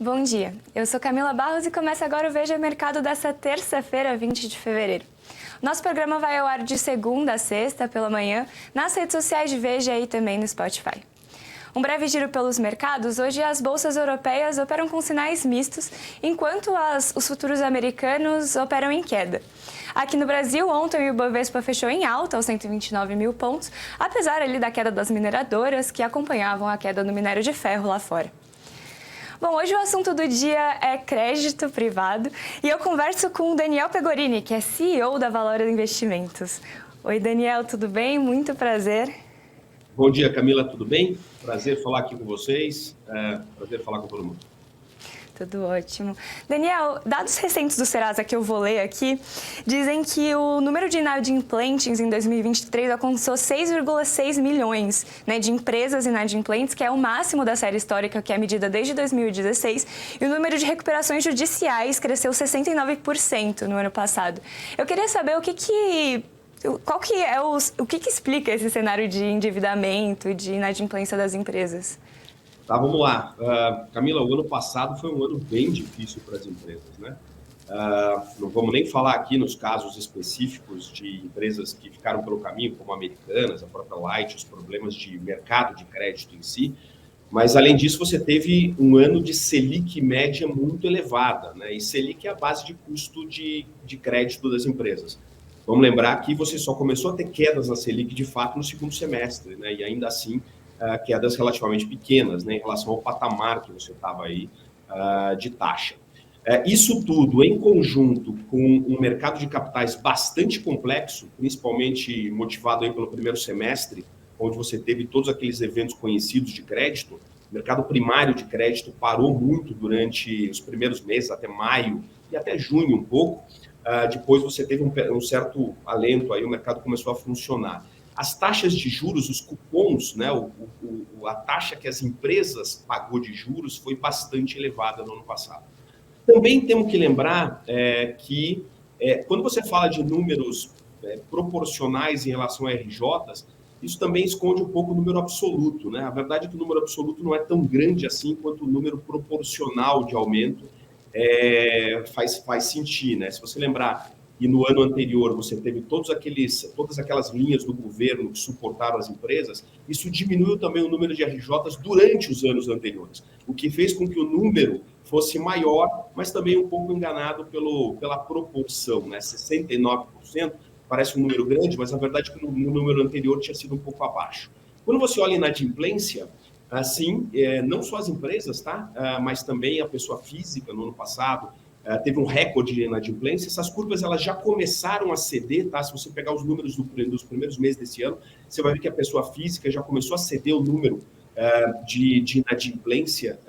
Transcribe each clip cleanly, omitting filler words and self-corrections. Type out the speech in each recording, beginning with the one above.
Bom dia, eu sou Camila Barros e começa agora o Veja Mercado dessa terça-feira, 20 de fevereiro. Nosso programa vai ao ar de segunda a sexta pela manhã, nas redes sociais de Veja e também no Spotify. Um breve giro pelos mercados. Hoje as bolsas europeias operam com sinais mistos, enquanto os futuros americanos operam em queda. Aqui no Brasil, ontem o Ibovespa fechou em alta, aos 129 mil pontos, apesar ali da queda das mineradoras, que acompanhavam a queda do minério de ferro lá fora. Bom, hoje o assunto do dia é crédito privado e eu converso com o Daniel Pegorini, que é CEO da Valora Investimentos. Oi, Daniel, tudo bem? Muito prazer. Bom dia, Camila, tudo bem? Prazer falar aqui com vocês, prazer falar com todo mundo. Tudo ótimo. Daniel, dados recentes do Serasa que eu vou ler aqui, dizem que o número de inadimplentes em 2023 alcançou 6,6 milhões de empresas inadimplentes, que é o máximo da série histórica, que é medida desde 2016, e o número de recuperações judiciais cresceu 69% no ano passado. Eu queria saber o que explica esse cenário de endividamento, de inadimplência das empresas? Tá, vamos lá. Camila, o ano passado foi um ano bem difícil para as empresas, né? Não vamos nem falar aqui nos casos específicos de empresas que ficaram pelo caminho, como Americanas, a própria Light, os problemas de mercado de crédito em si, mas além disso você teve um ano de Selic média muito elevada, né? E Selic é a base de custo de crédito das empresas. Vamos lembrar que você só começou a ter quedas na Selic de fato no segundo semestre, né? E ainda assim quedas relativamente pequenas, né, em relação ao patamar que você estava aí de taxa. Isso tudo em conjunto com um mercado de capitais bastante complexo, principalmente motivado aí pelo primeiro semestre, onde você teve todos aqueles eventos conhecidos de crédito. O mercado primário de crédito parou muito durante os primeiros meses, até maio e até junho um pouco. Depois você teve um certo alento, aí o mercado começou a funcionar. As taxas de juros, os cupons, né, a taxa que as empresas pagou de juros foi bastante elevada no ano passado. Também temos que lembrar que quando você fala de números proporcionais em relação a RJs, isso também esconde um pouco o número absoluto, né? A verdade é que o número absoluto não é tão grande assim quanto o número proporcional de aumento faz sentir, né? Se você lembrar, e no ano anterior você teve todas aquelas linhas do governo que suportaram as empresas, isso diminuiu também o número de RJs durante os anos anteriores, o que fez com que o número fosse maior, mas também um pouco enganado pela proporção, né? 69% parece um número grande, mas a verdade é que no número anterior tinha sido um pouco abaixo. Quando você olha a inadimplência, assim, não só as empresas, tá? Mas também a pessoa física no ano passado, teve um recorde de inadimplência. Essas curvas elas já começaram a ceder, tá? Se você pegar os números dos primeiros meses desse ano, você vai ver que a pessoa física já começou a ceder o número de inadimplência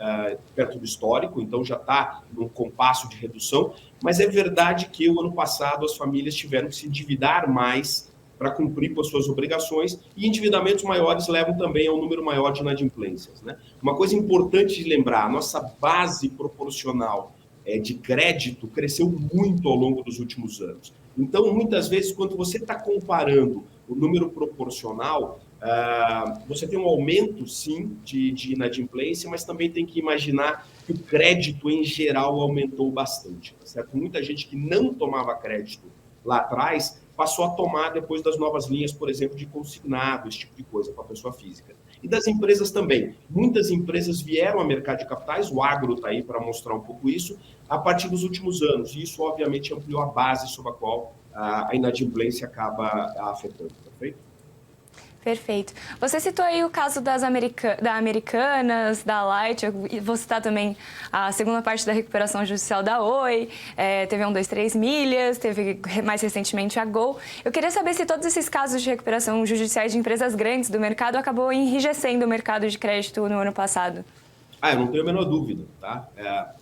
perto do histórico, então já está num compasso de redução, mas é verdade que o ano passado as famílias tiveram que se endividar mais para cumprir com as suas obrigações, e endividamentos maiores levam também a um número maior de inadimplências, né? Uma coisa importante de lembrar, a nossa base proporcional de crédito cresceu muito ao longo dos últimos anos. Então, muitas vezes, quando você está comparando o número proporcional, você tem um aumento, sim, de inadimplência, mas também tem que imaginar que o crédito, em geral, aumentou bastante, certo? Muita gente que não tomava crédito lá atrás passou a tomar depois das novas linhas, por exemplo, de consignado, esse tipo de coisa para a pessoa física. E das empresas também. Muitas empresas vieram ao mercado de capitais, o agro está aí para mostrar um pouco isso, a partir dos últimos anos. E isso, obviamente, ampliou a base sobre a qual a inadimplência acaba afetando, perfeito? Perfeito. Você citou aí o caso da Americanas, da Light, eu vou citar também a segunda parte da recuperação judicial da Oi, teve a 123 Milhas, teve mais recentemente a Gol. Eu queria saber se todos esses casos de recuperação judiciais de empresas grandes do mercado acabou enrijecendo o mercado de crédito no ano passado. Eu não tenho a menor dúvida, tá?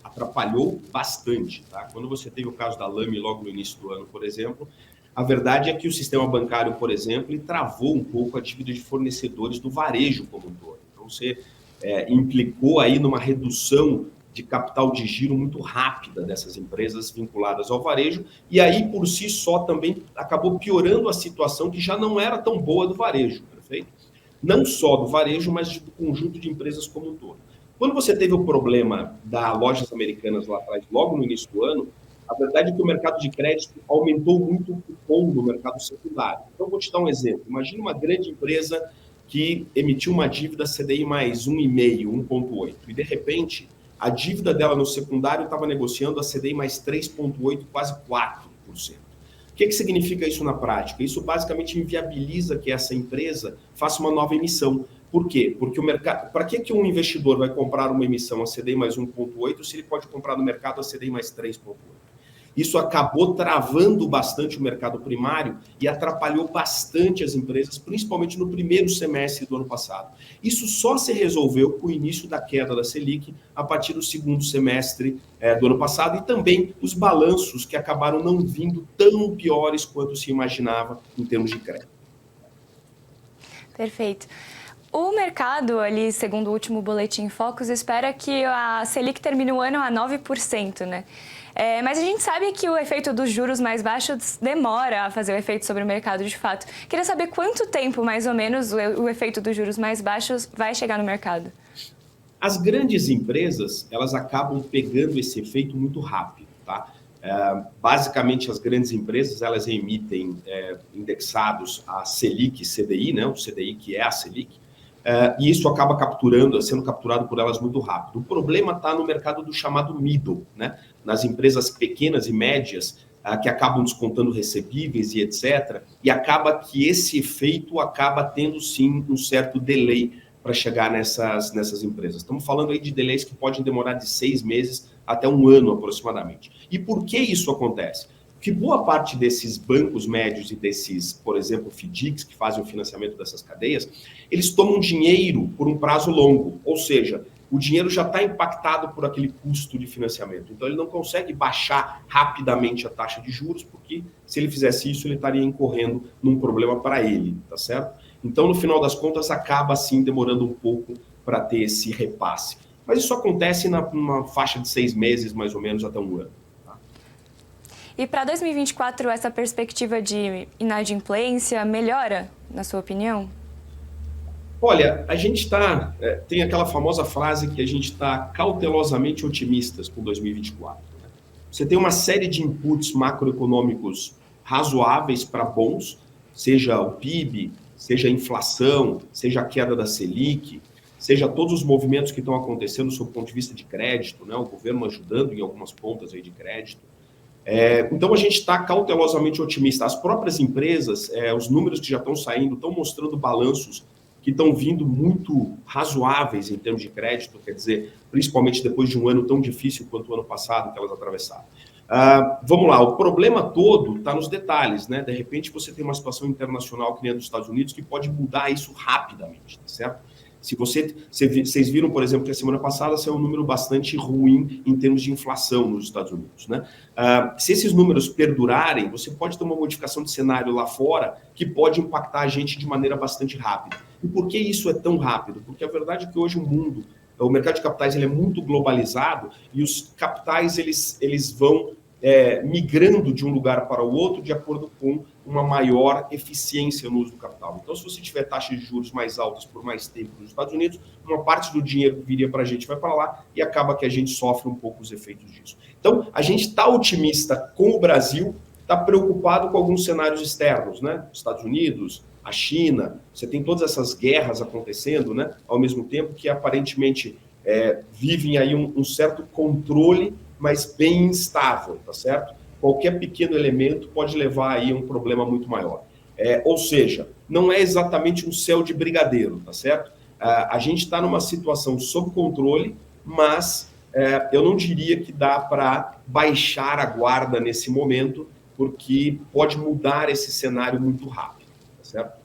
Atrapalhou bastante, tá? Quando você teve o caso da Lame logo no início do ano, por exemplo, a verdade é que o sistema bancário, por exemplo, ele travou um pouco a dívida de fornecedores do varejo como um todo. Então, você implicou aí numa redução de capital de giro muito rápida dessas empresas vinculadas ao varejo, e aí, por si só, também acabou piorando a situação que já não era tão boa do varejo, perfeito? Não só do varejo, mas do conjunto de empresas como um todo. Quando você teve o problema da Lojas Americanas lá atrás, logo no início do ano, a verdade é que o mercado de crédito aumentou muito o cupom no mercado secundário. Então, vou te dar um exemplo. Imagina uma grande empresa que emitiu uma dívida CDI mais 1,5, 1,8, e de repente a dívida dela no secundário estava negociando a CDI mais 3,8, quase 4%. O que significa isso na prática? Isso basicamente inviabiliza que essa empresa faça uma nova emissão. Por quê? Porque o mercado. Para que um investidor vai comprar uma emissão a CDI mais 1,8 se ele pode comprar no mercado a CDI mais 3,8? Isso acabou travando bastante o mercado primário e atrapalhou bastante as empresas, principalmente no primeiro semestre do ano passado. Isso só se resolveu com o início da queda da Selic a partir do segundo semestre do ano passado e também os balanços que acabaram não vindo tão piores quanto se imaginava em termos de crédito. Perfeito. O mercado, ali, segundo o último boletim Focus, espera que a Selic termine o ano a 9%, né? Mas a gente sabe que o efeito dos juros mais baixos demora a fazer o efeito sobre o mercado de fato. Queria saber quanto tempo, mais ou menos, o efeito dos juros mais baixos vai chegar no mercado. As grandes empresas, elas acabam pegando esse efeito muito rápido, tá? Basicamente, as grandes empresas, elas emitem indexados a Selic, CDI, né? O CDI que é a Selic, e isso acaba sendo capturado por elas muito rápido. O problema está no mercado do chamado middle, né? Nas empresas pequenas e médias, que acabam descontando recebíveis e etc. E acaba que esse efeito acaba tendo, sim, um certo delay para chegar nessas empresas. Estamos falando aí de delays que podem demorar de 6 meses até 1 ano aproximadamente. E por que isso acontece? Porque boa parte desses bancos médios e desses, por exemplo, FDICs, que fazem o financiamento dessas cadeias, eles tomam dinheiro por um prazo longo, ou seja, o dinheiro já está impactado por aquele custo de financiamento. Então, ele não consegue baixar rapidamente a taxa de juros, porque se ele fizesse isso, ele estaria incorrendo num problema para ele, tá certo? Então, no final das contas, acaba, assim, demorando um pouco para ter esse repasse. Mas isso acontece numa faixa de 6 meses, mais ou menos, até 1 ano. E para 2024, essa perspectiva de inadimplência melhora, na sua opinião? Olha, a gente tem aquela famosa frase que a gente está cautelosamente otimistas com 2024. Né? Você tem uma série de inputs macroeconômicos razoáveis para bons, seja o PIB, seja a inflação, seja a queda da Selic, seja todos os movimentos que estão acontecendo sob o ponto de vista de crédito, né? O governo ajudando em algumas pontas aí de crédito. Então, a gente está cautelosamente otimista. As próprias empresas, os números que já estão saindo, estão mostrando balanços que estão vindo muito razoáveis em termos de crédito, quer dizer, principalmente depois de um ano tão difícil quanto o ano passado que elas atravessaram. Vamos lá, o problema todo está nos detalhes, né? De repente, você tem uma situação internacional que nem a dos Estados Unidos que pode mudar isso rapidamente, tá certo? Se vocês viram, por exemplo, que a semana passada saiu um número bastante ruim em termos de inflação nos Estados Unidos, né? Se esses números perdurarem, você pode ter uma modificação de cenário lá fora que pode impactar a gente de maneira bastante rápida. E por que isso é tão rápido? Porque a verdade é que hoje o mercado de capitais ele é muito globalizado e os capitais eles vão migrando de um lugar para o outro de acordo com uma maior eficiência no uso do capital. Então, se você tiver taxas de juros mais altas por mais tempo nos Estados Unidos, uma parte do dinheiro que viria para a gente vai para lá e acaba que a gente sofre um pouco os efeitos disso. Então, a gente está otimista com o Brasil, está preocupado com alguns cenários externos, né? Estados Unidos, a China, você tem todas essas guerras acontecendo, né? Ao mesmo tempo que aparentemente vivem aí um certo controle, mas bem instável, tá certo? Qualquer pequeno elemento pode levar aí a um problema muito maior. Ou seja, não é exatamente um céu de brigadeiro, tá certo? A gente está numa situação sob controle, mas eu não diria que dá para baixar a guarda nesse momento, porque pode mudar esse cenário muito rápido, tá certo?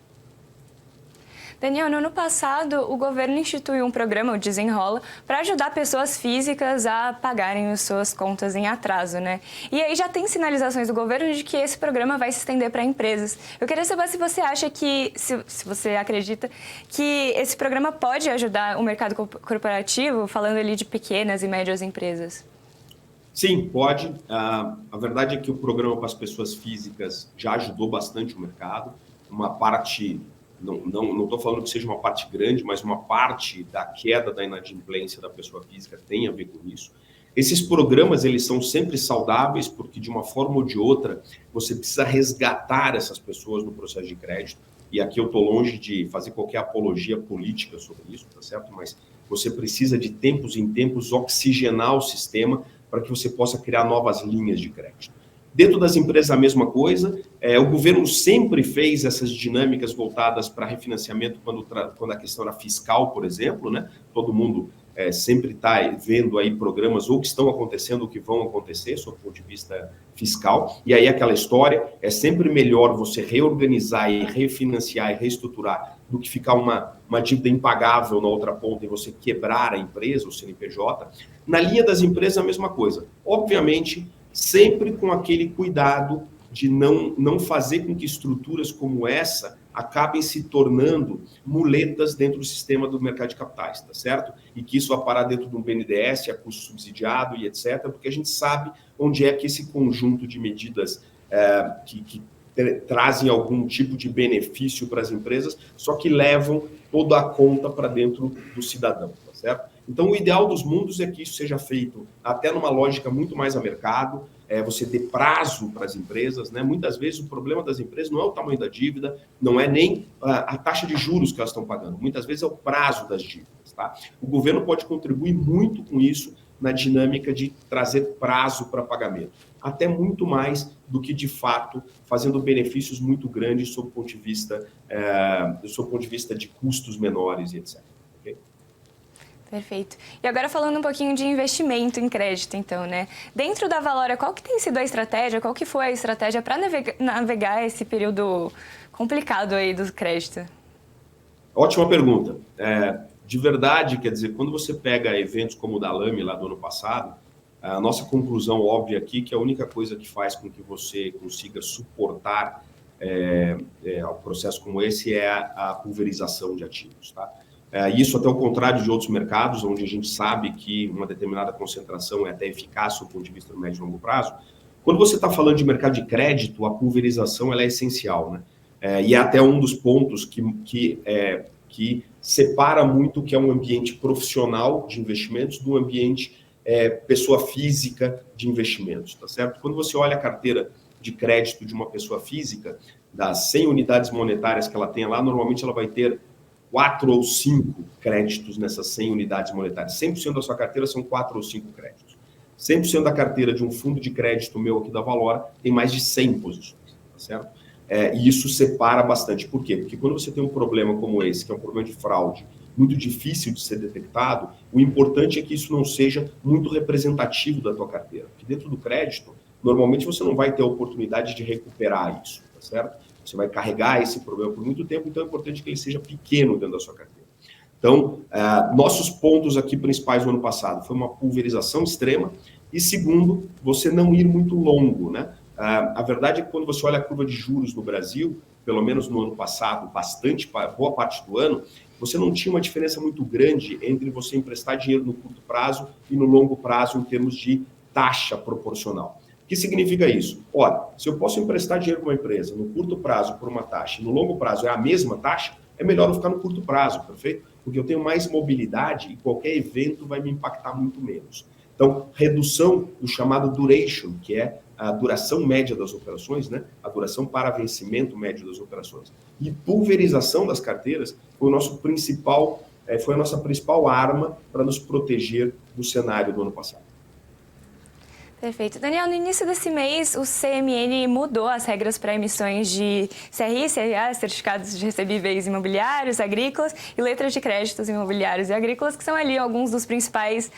Daniel, no ano passado, o governo instituiu um programa, o Desenrola, para ajudar pessoas físicas a pagarem as suas contas em atraso, né? E aí já tem sinalizações do governo de que esse programa vai se estender para empresas. Eu queria saber se você acha que, se você acredita, que esse programa pode ajudar o mercado corporativo, falando ali de pequenas e médias empresas. Sim, pode. A verdade é que o programa para as pessoas físicas já ajudou bastante o mercado. Uma parte não estou falando que seja uma parte grande, mas uma parte da queda da inadimplência da pessoa física tem a ver com isso. Esses programas, eles são sempre saudáveis, porque de uma forma ou de outra, você precisa resgatar essas pessoas no processo de crédito. E aqui eu estou longe de fazer qualquer apologia política sobre isso, tá certo? Mas você precisa de tempos em tempos oxigenar o sistema para que você possa criar novas linhas de crédito. Dentro das empresas, a mesma coisa. O governo sempre fez essas dinâmicas voltadas para refinanciamento quando a questão era fiscal, por exemplo, né? Todo mundo sempre está vendo aí programas ou que estão acontecendo ou que vão acontecer, sob o ponto de vista fiscal. E aí aquela história, é sempre melhor você reorganizar e refinanciar e reestruturar do que ficar uma dívida impagável na outra ponta e você quebrar a empresa, o CNPJ. Na linha das empresas, a mesma coisa. Obviamente, sempre com aquele cuidado de não fazer com que estruturas como essa acabem se tornando muletas dentro do sistema do mercado de capitais, tá certo? E que isso vá parar dentro de um BNDES, a custo subsidiado e etc., porque a gente sabe onde é que esse conjunto de medidas que trazem algum tipo de benefício para as empresas, só que levam toda a conta para dentro do cidadão, tá certo? Então, o ideal dos mundos é que isso seja feito até numa lógica muito mais a mercado, você ter prazo para as empresas, né? Muitas vezes o problema das empresas não é o tamanho da dívida, não é nem a taxa de juros que elas estão pagando, muitas vezes é o prazo das dívidas, tá? O governo pode contribuir muito com isso na dinâmica de trazer prazo para pagamento, até muito mais do que, de fato, fazendo benefícios muito grandes sob o ponto de vista, de custos menores e etc. Perfeito. E agora falando um pouquinho de investimento em crédito, então, né? Dentro da Valora, qual que tem sido a estratégia, qual que foi a estratégia para navegar esse período complicado aí do crédito? Ótima pergunta. De verdade, quer dizer, quando você pega eventos como o da Lame lá do ano passado, a nossa conclusão óbvia aqui é que a única coisa que faz com que você consiga suportar um processo como esse é a pulverização de ativos, tá? Isso até o contrário de outros mercados, onde a gente sabe que uma determinada concentração é até eficaz do ponto de vista do médio e longo prazo. Quando você está falando de mercado de crédito, a pulverização ela é essencial, né? E é até um dos pontos que separa muito o que é um ambiente profissional de investimentos do ambiente pessoa física de investimentos, tá certo? Quando você olha a carteira de crédito de uma pessoa física, das 100 unidades monetárias que ela tem lá, normalmente ela vai ter 4 ou 5 créditos nessas 100 unidades monetárias. 100% da sua carteira são 4 ou 5 créditos. 100% da carteira de um fundo de crédito meu aqui da Valora tem mais de 100 posições, tá certo? E isso separa bastante. Por quê? Porque quando você tem um problema como esse, que é um problema de fraude, muito difícil de ser detectado, o importante é que isso não seja muito representativo da tua carteira. Porque dentro do crédito, normalmente você não vai ter a oportunidade de recuperar isso, tá certo? Você vai carregar esse problema por muito tempo, então é importante que ele seja pequeno dentro da sua carteira. Então, nossos pontos aqui principais no ano passado foi uma pulverização extrema e, segundo, você não ir muito longo, né? A verdade é que quando você olha a curva de juros no Brasil, pelo menos no ano passado, boa parte do ano, você não tinha uma diferença muito grande entre você emprestar dinheiro no curto prazo e no longo prazo em termos de taxa proporcional. O que significa isso? Olha, se eu posso emprestar dinheiro para uma empresa no curto prazo por uma taxa e no longo prazo é a mesma taxa, é melhor eu ficar no curto prazo, perfeito? Porque eu tenho mais mobilidade e qualquer evento vai me impactar muito menos. Então, redução do chamado duration, que é a duração média das operações, né? A duração para vencimento médio das operações. E pulverização das carteiras foi a nossa principal arma para nos proteger do cenário do ano passado. Perfeito. Daniel, no início desse mês, o CMN mudou as regras para emissões de CRI, CRA, certificados de recebíveis imobiliários, agrícolas e letras de créditos imobiliários e agrícolas, que são ali alguns dos principais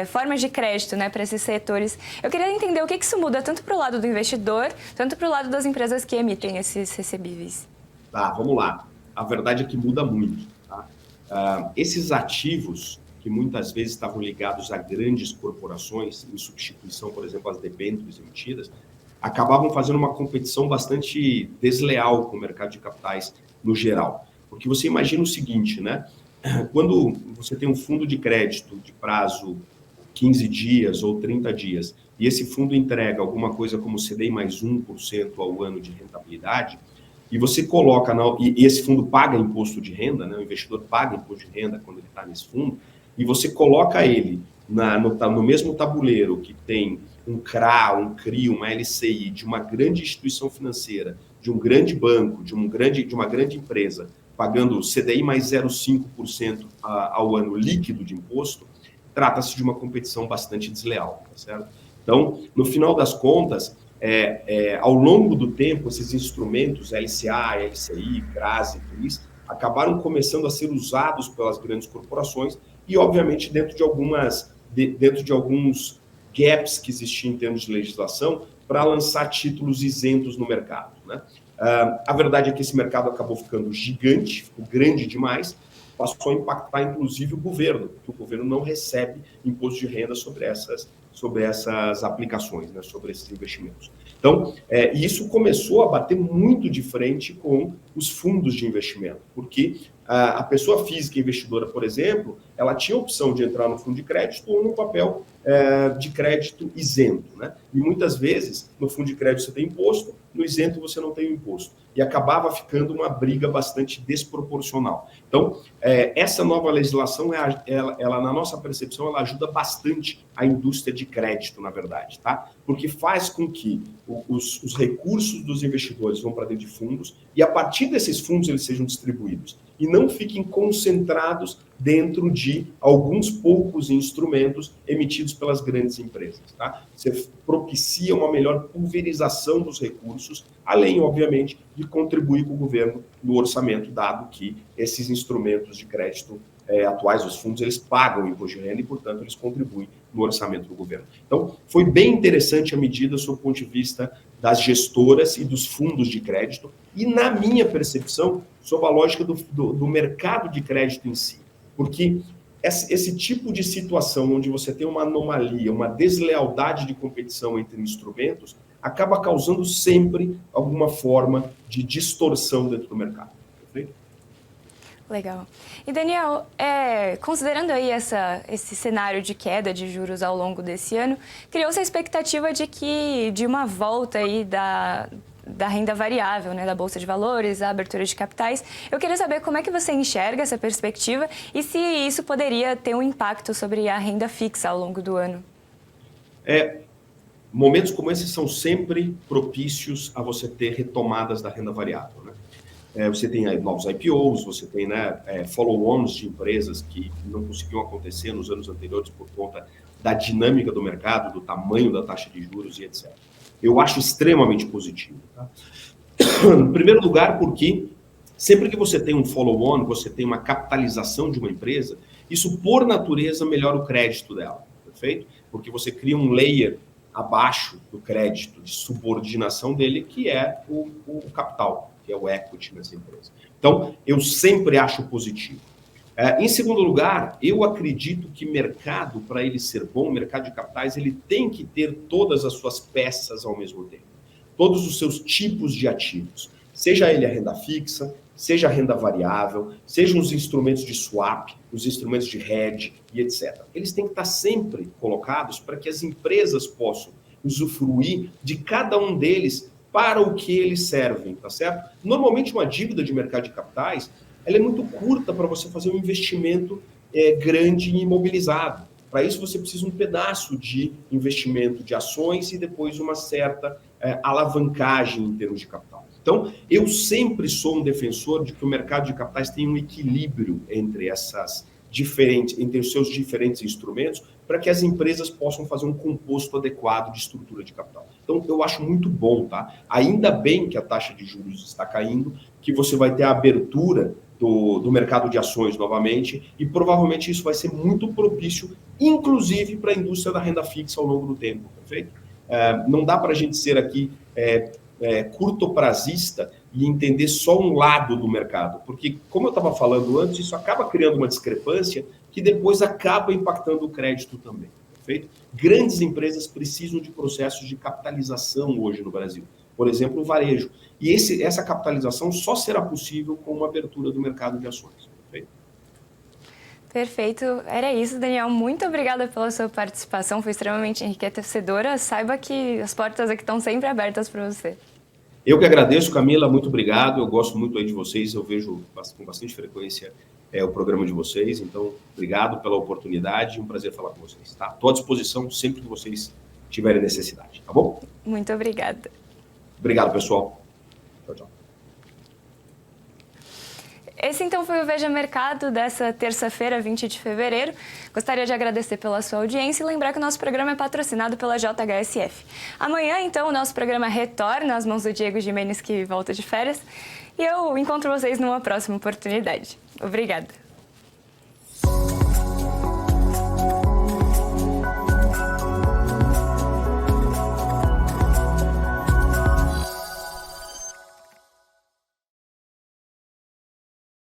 formas de crédito, né, para esses setores. Eu queria entender o que isso muda tanto para o lado do investidor, tanto para o lado das empresas que emitem esses recebíveis. Tá, vamos lá. A verdade é que muda muito, tá? Esses ativos que muitas vezes estavam ligados a grandes corporações, em substituição, por exemplo, às debêntures emitidas, acabavam fazendo uma competição bastante desleal com o mercado de capitais no geral. Porque você imagina o seguinte, né? Quando você tem um fundo de crédito de prazo 15 dias ou 30 dias, e esse fundo entrega alguma coisa como CDI mais 1% ao ano de rentabilidade, e você coloca, e esse fundo paga imposto de renda, né? O investidor paga imposto de renda quando ele está nesse fundo, e você coloca ele no mesmo tabuleiro que tem um CRA, um CRI, uma LCI de uma grande instituição financeira, de um grande banco, de uma grande empresa, pagando CDI mais 0,5% ao ano líquido de imposto, trata-se de uma competição bastante desleal, tá certo? Então, no final das contas, ao longo do tempo, esses instrumentos, LCA, LCI, CRAS e CRIs, acabaram começando a ser usados pelas grandes corporações e, obviamente, dentro de alguns gaps que existiam em termos de legislação para lançar títulos isentos no mercado, né? A verdade é que esse mercado acabou ficando gigante, ficou grande demais, passou a impactar, inclusive, o governo, porque o governo não recebe imposto de renda sobre essas aplicações, né, sobre esses investimentos. Então, isso começou a bater muito de frente com os fundos de investimento, porque a pessoa física investidora, por exemplo, ela tinha a opção de entrar no fundo de crédito ou no papel de crédito isento, né? E muitas vezes, no fundo de crédito você tem imposto, no isento você não tem imposto. E acabava ficando uma briga bastante desproporcional. Então, essa nova legislação, ela, na nossa percepção, ela ajuda bastante a indústria de crédito, na verdade, tá? Porque faz com que os recursos dos investidores vão para dentro de fundos e, a partir desses fundos, eles sejam distribuídos e não fiquem concentrados dentro de alguns poucos instrumentos emitidos pelas grandes empresas, tá? Você propicia uma melhor pulverização dos recursos, além, obviamente, de contribuir com o governo no orçamento, dado que esses instrumentos de crédito atuais, os fundos, eles pagam imposto de renda e, portanto, eles contribuem no orçamento do governo. Então, foi bem interessante a medida sob o ponto de vista das gestoras e dos fundos de crédito e, na minha percepção, sob a lógica do mercado de crédito em si. Porque esse tipo de situação onde você tem uma anomalia, uma deslealdade de competição entre instrumentos, acaba causando sempre alguma forma de distorção dentro do mercado. Perfeito? Legal. E, Daniel, considerando aí esse cenário de queda de juros ao longo desse ano, criou-se a expectativa de uma volta aí da renda variável, né, da Bolsa de Valores, da abertura de capitais. Eu queria saber como é que você enxerga essa perspectiva e se isso poderia ter um impacto sobre a renda fixa ao longo do ano. Momentos como esses são sempre propícios a você ter retomadas da renda variável, né? Você tem novos IPOs, você tem, né, follow-ons de empresas que não conseguiam acontecer nos anos anteriores por conta da dinâmica do mercado, do tamanho da taxa de juros e etc. Eu acho extremamente positivo. Tá? Em primeiro lugar, porque sempre que você tem um follow-on, você tem uma capitalização de uma empresa, isso, por natureza, melhora o crédito dela, perfeito? Porque você cria um layer abaixo do crédito de subordinação dele, que é o capital, que é o equity nessa empresa. Então, eu sempre acho positivo. Em segundo lugar, eu acredito que mercado, para ele ser bom, mercado de capitais, ele tem que ter todas as suas peças ao mesmo tempo. Todos os seus tipos de ativos. Seja ele a renda fixa, seja a renda variável, sejam os instrumentos de swap, os instrumentos de hedge e etc. Eles têm que estar sempre colocados para que as empresas possam usufruir de cada um deles para o que eles servem, tá certo? Normalmente uma dívida de mercado de capitais, ela é muito curta para você fazer um investimento grande e imobilizado. Para isso você precisa de um pedaço de investimento de ações e depois uma certa alavancagem em termos de capital. Então, eu sempre sou um defensor de que o mercado de capitais tem um equilíbrio entre entre os seus diferentes instrumentos, para que as empresas possam fazer um composto adequado de estrutura de capital. Então, eu acho muito bom, tá? Ainda bem que a taxa de juros está caindo, que você vai ter a abertura do mercado de ações novamente, e provavelmente isso vai ser muito propício, inclusive para a indústria da renda fixa ao longo do tempo, perfeito? Não dá para a gente ser aqui curtoprazista e entender só um lado do mercado, porque, como eu estava falando antes, isso acaba criando uma discrepância que depois acaba impactando o crédito também, perfeito? Grandes empresas precisam de processos de capitalização hoje no Brasil, por exemplo, o varejo, e essa capitalização só será possível com uma abertura do mercado de ações, perfeito? Perfeito. Era isso, Daniel. Muito obrigada pela sua participação. Foi extremamente enriquecedora. Saiba que as portas aqui estão sempre abertas para você. Eu que agradeço, Camila, muito obrigado. Eu gosto muito aí de vocês, eu vejo com bastante frequência o programa de vocês. Então, obrigado pela oportunidade, um prazer falar com vocês. Tá? Estou à disposição sempre que vocês tiverem necessidade, tá bom? Muito obrigada. Obrigado, pessoal. Tchau, tchau. Esse então foi o Veja Mercado dessa terça-feira, 20 de fevereiro. Gostaria de agradecer pela sua audiência e lembrar que o nosso programa é patrocinado pela JHSF. Amanhã, então, o nosso programa retorna às mãos do Diego Gimenez, que volta de férias. E eu encontro vocês numa próxima oportunidade. Obrigada.